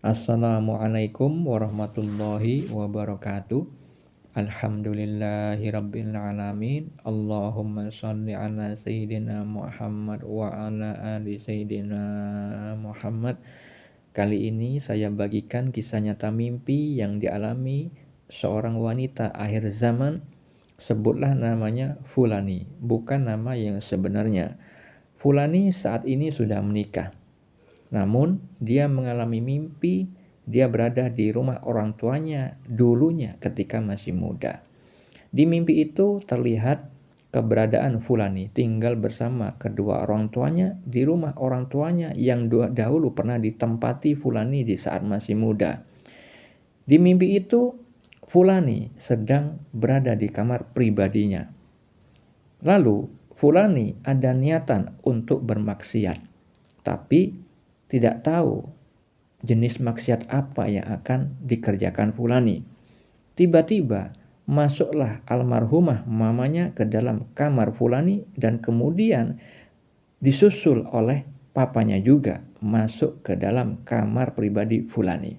Assalamualaikum warahmatullahi wabarakatuh. Alhamdulillahirabbil alamin. Allahumma shalli ala sayyidina Muhammad wa ala ali sayyidina Muhammad. Kali ini saya bagikan kisah nyata mimpi yang dialami seorang wanita akhir zaman. Sebutlah namanya Fulani, bukan nama yang sebenarnya. Fulani saat ini sudah menikah. Namun, dia mengalami mimpi dia berada di rumah orang tuanya dulunya ketika masih muda. Di mimpi itu terlihat keberadaan Fulani tinggal bersama kedua orang tuanya di rumah orang tuanya yang dahulu pernah ditempati Fulani di saat masih muda. Di mimpi itu, Fulani sedang berada di kamar pribadinya. Lalu, Fulani ada niatan untuk bermaksiat, tapi tidak tahu jenis maksiat apa yang akan dikerjakan Fulani. Tiba-tiba masuklah almarhumah mamanya ke dalam kamar Fulani dan kemudian disusul oleh papanya juga masuk ke dalam kamar pribadi Fulani.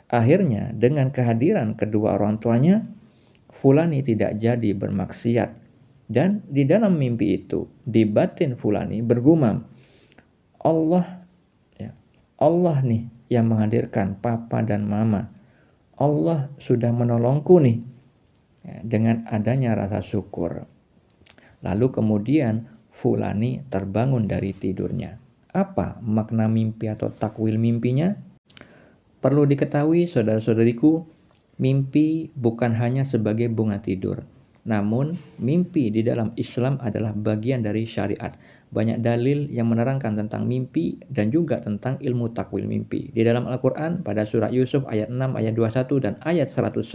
Akhirnya dengan kehadiran kedua orang tuanya, Fulani tidak jadi bermaksiat. Dan di dalam mimpi itu, di batin Fulani bergumam, Allah nih yang menghadirkan papa dan mama. Allah sudah menolongku nih dengan adanya rasa syukur. Lalu kemudian Fulani terbangun dari tidurnya. Apa makna mimpi atau takwil mimpinya? Perlu diketahui saudara-saudariku, mimpi bukan hanya sebagai bunga tidur. Namun mimpi di dalam Islam adalah bagian dari syariat. Banyak dalil yang menerangkan tentang mimpi dan juga tentang ilmu takwil mimpi. Di dalam Al-Quran pada surat Yusuf ayat 6, ayat 21 dan ayat 101,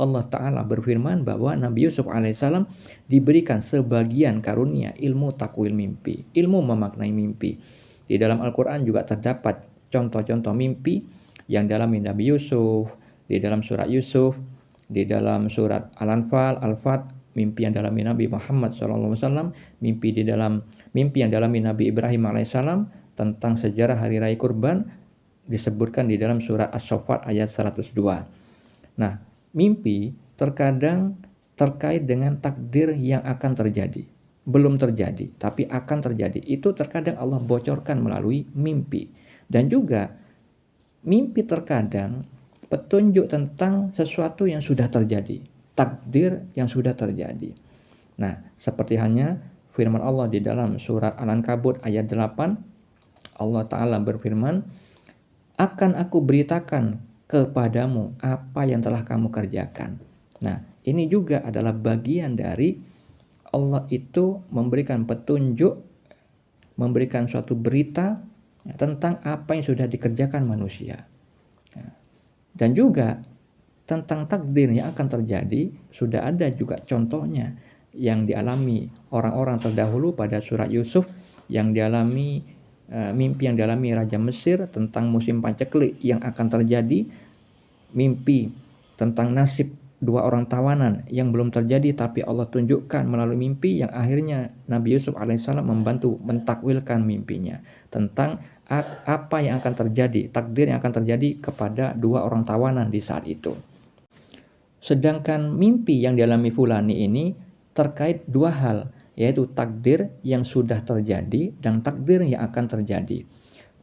Allah Ta'ala berfirman bahwa Nabi Yusuf alaihissalam diberikan sebagian karunia ilmu takwil mimpi, ilmu memaknai mimpi. Di dalam Al-Quran juga terdapat contoh-contoh mimpi yang dialami Nabi Yusuf, di dalam surat Yusuf, di dalam surat Al-Anfal, Al-Fat, mimpi yang dialami Nabi Muhammad SAW, mimpi yang dialami Nabi Ibrahim alaihissalam tentang sejarah hari raya kurban disebutkan di dalam surat As-Saffat ayat 102. Nah, mimpi terkadang terkait dengan takdir yang akan terjadi. Belum terjadi, tapi akan terjadi. Itu terkadang Allah bocorkan melalui mimpi. Dan juga mimpi terkadang petunjuk tentang sesuatu yang sudah terjadi, takdir yang sudah terjadi. Nah, seperti hanya firman Allah di dalam surat Al-Ankabut ayat 8, Allah Ta'ala berfirman, akan aku beritakan kepadamu apa yang telah kamu kerjakan. Nah, ini juga adalah bagian dari Allah itu memberikan petunjuk, memberikan suatu berita tentang apa yang sudah dikerjakan manusia. Dan juga tentang takdir yang akan terjadi, sudah ada juga contohnya yang dialami orang-orang terdahulu pada surat Yusuf, yang dialami mimpi yang dialami Raja Mesir tentang musim paceklik yang akan terjadi, mimpi tentang nasib dua orang tawanan yang belum terjadi tapi Allah tunjukkan melalui mimpi yang akhirnya Nabi Yusuf alaihissalam membantu mentakwilkan mimpinya tentang apa yang akan terjadi, takdir yang akan terjadi kepada dua orang tawanan di saat itu. Sedangkan mimpi yang dialami Fulani ini terkait dua hal, yaitu takdir yang sudah terjadi dan takdir yang akan terjadi.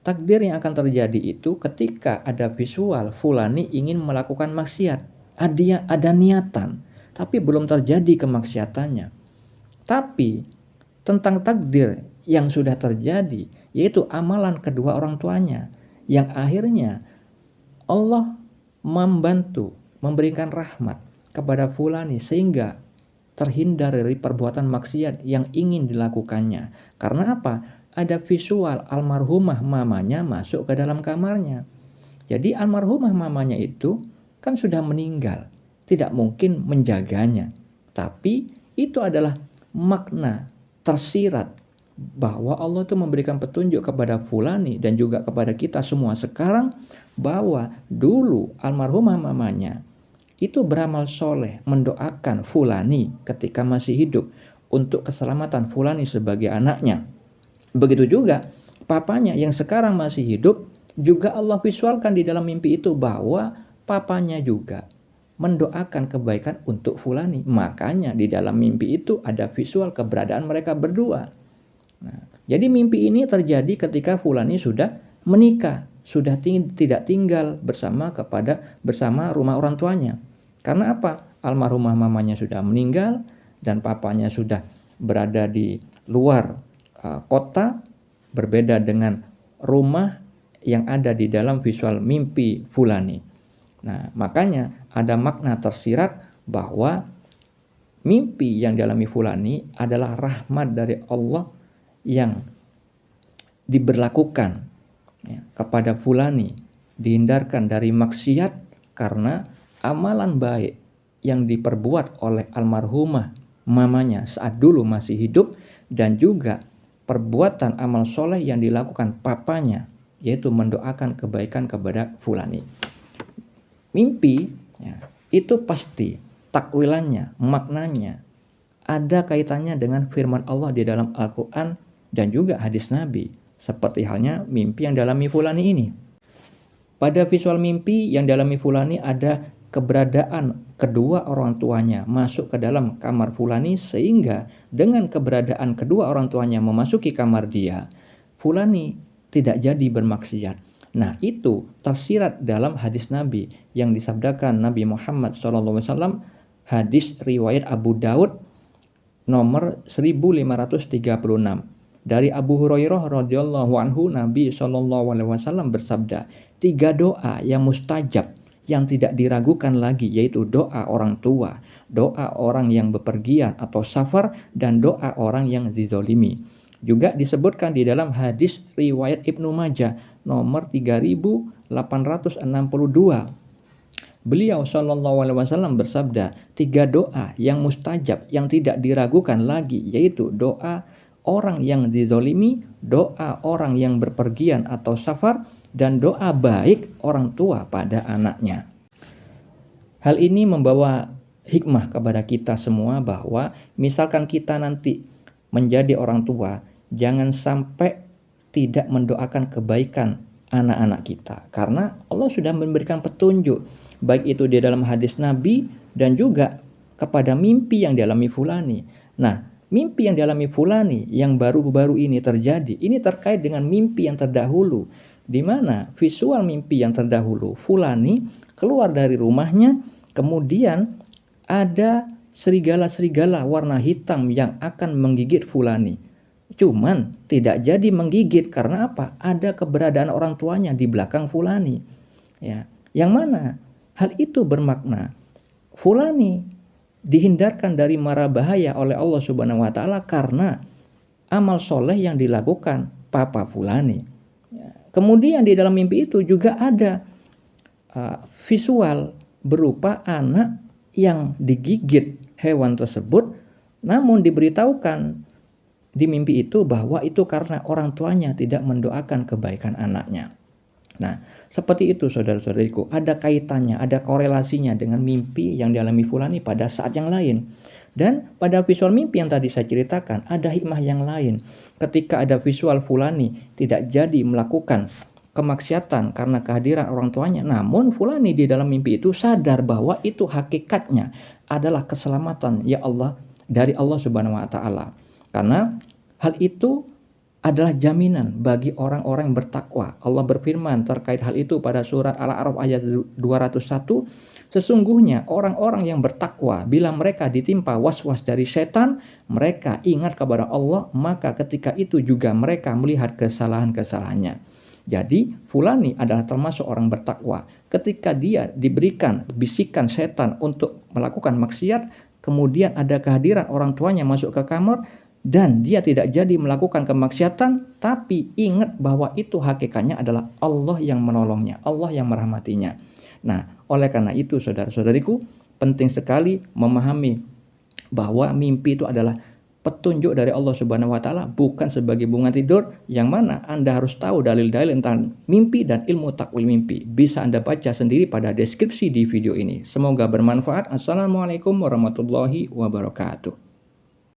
Takdir yang akan terjadi itu ketika ada visual Fulani ingin melakukan maksiat, ada niatan, tapi belum terjadi kemaksiatannya. Tapi tentang takdir yang sudah terjadi, yaitu amalan kedua orang tuanya, yang akhirnya Allah membantu, memberikan rahmat kepada Fulani sehingga terhindar dari perbuatan maksiat yang ingin dilakukannya. Karena apa? Ada visual almarhumah mamanya masuk ke dalam kamarnya. Jadi almarhumah mamanya itu kan sudah meninggal, tidak mungkin menjaganya. Tapi itu adalah makna tersirat bahwa Allah itu memberikan petunjuk kepada Fulani dan juga kepada kita semua sekarang bahwa dulu almarhumah mamanya itu beramal soleh mendoakan Fulani ketika masih hidup untuk keselamatan Fulani sebagai anaknya. Begitu juga papanya yang sekarang masih hidup juga Allah visualkan di dalam mimpi itu bahwa papanya juga mendoakan kebaikan untuk fulani. Makanya di dalam mimpi itu ada visual keberadaan mereka berdua. Nah, jadi mimpi ini terjadi ketika fulani sudah menikah, sudah tidak tinggal bersama rumah orang tuanya. Karena apa? Almarhumah mamanya sudah meninggal dan papanya sudah berada di luar kota, berbeda dengan rumah yang ada di dalam visual mimpi fulani. Nah, makanya ada makna tersirat bahwa mimpi yang dialami fulani adalah rahmat dari Allah yang diberlakukan kepada fulani, dihindarkan dari maksiat karena amalan baik yang diperbuat oleh almarhumah mamanya saat dulu masih hidup, dan juga perbuatan amal soleh yang dilakukan papanya, yaitu mendoakan kebaikan kepada fulani. Mimpi itu pasti takwilannya, maknanya ada kaitannya dengan firman Allah di dalam Al-Quran dan juga hadis Nabi, seperti halnya mimpi yang dialami fulani ini. Pada visual mimpi yang dialami fulani ada keberadaan kedua orang tuanya masuk ke dalam kamar fulani, sehingga dengan keberadaan kedua orang tuanya memasuki kamar dia, fulani tidak jadi bermaksiat. Nah, itu tersirat dalam hadis Nabi yang disabdakan Nabi Muhammad SAW, hadis riwayat Abu Daud nomor 1536. Dari Abu Hurairah radhiyallahu anhu, Nabi SAW bersabda, 3 doa yang mustajab yang tidak diragukan lagi, yaitu doa orang tua, doa orang yang bepergian atau safar, dan doa orang yang dizolimi. Juga disebutkan di dalam hadis riwayat Ibnu Majah nomor 3862. Beliau SAW bersabda, 3 doa yang mustajab yang tidak diragukan lagi, yaitu doa orang yang dizolimi, doa orang yang berpergian atau safar, dan doa baik orang tua pada anaknya. Hal ini membawa hikmah kepada kita semua bahwa misalkan kita nanti menjadi orang tua, jangan sampai tidak mendoakan kebaikan anak-anak kita, karena Allah sudah memberikan petunjuk, baik itu di dalam hadis Nabi dan juga kepada mimpi yang dialami fulani. Nah, mimpi yang dialami fulani yang baru-baru ini terjadi, ini terkait dengan mimpi yang terdahulu, di mana visual mimpi yang terdahulu, fulani keluar dari rumahnya, kemudian ada serigala-serigala warna hitam yang akan menggigit fulani. Cuman tidak jadi menggigit karena apa? Ada keberadaan orang tuanya di belakang fulani. Ya, yang mana hal itu bermakna fulani dihindarkan dari mara bahaya oleh Allah Subhanahu wa taala karena amal soleh yang dilakukan papa fulani. Kemudian di dalam mimpi itu juga ada visual berupa anak yang digigit hewan tersebut, namun diberitahukan di mimpi itu bahwa itu karena orang tuanya tidak mendoakan kebaikan anaknya. Nah, seperti itu saudara-saudariku, ada kaitannya, ada korelasinya dengan mimpi yang dialami fulani pada saat yang lain. Dan pada visual mimpi yang tadi saya ceritakan, ada hikmah yang lain. Ketika ada visual fulani tidak jadi melakukan kemaksiatan karena kehadiran orang tuanya, namun fulani di dalam mimpi itu sadar bahwa itu hakikatnya adalah keselamatan ya Allah dari Allah Subhanahu wa taala. Karena hal itu adalah jaminan bagi orang-orang yang bertakwa. Allah berfirman terkait hal itu pada surat Al-A'raf ayat 201, sesungguhnya orang-orang yang bertakwa bila mereka ditimpa was-was dari setan, mereka ingat kepada Allah, maka ketika itu juga mereka melihat kesalahan-kesalahannya. Jadi fulani adalah termasuk orang bertakwa. Ketika dia diberikan bisikan setan untuk melakukan maksiat, kemudian ada kehadiran orang tuanya masuk ke kamar, dan dia tidak jadi melakukan kemaksiatan, tapi ingat bahwa itu hakikatnya adalah Allah yang menolongnya, Allah yang merahmatinya. Nah, oleh karena itu saudara-saudariku, penting sekali memahami bahwa mimpi itu adalah petunjuk dari Allah Subhanahu wa taala, bukan sebagai bunga tidur, yang mana Anda harus tahu dalil-dalil tentang mimpi dan ilmu takwil mimpi. Bisa Anda baca sendiri pada deskripsi di video ini. Semoga bermanfaat. Assalamualaikum warahmatullahi wabarakatuh.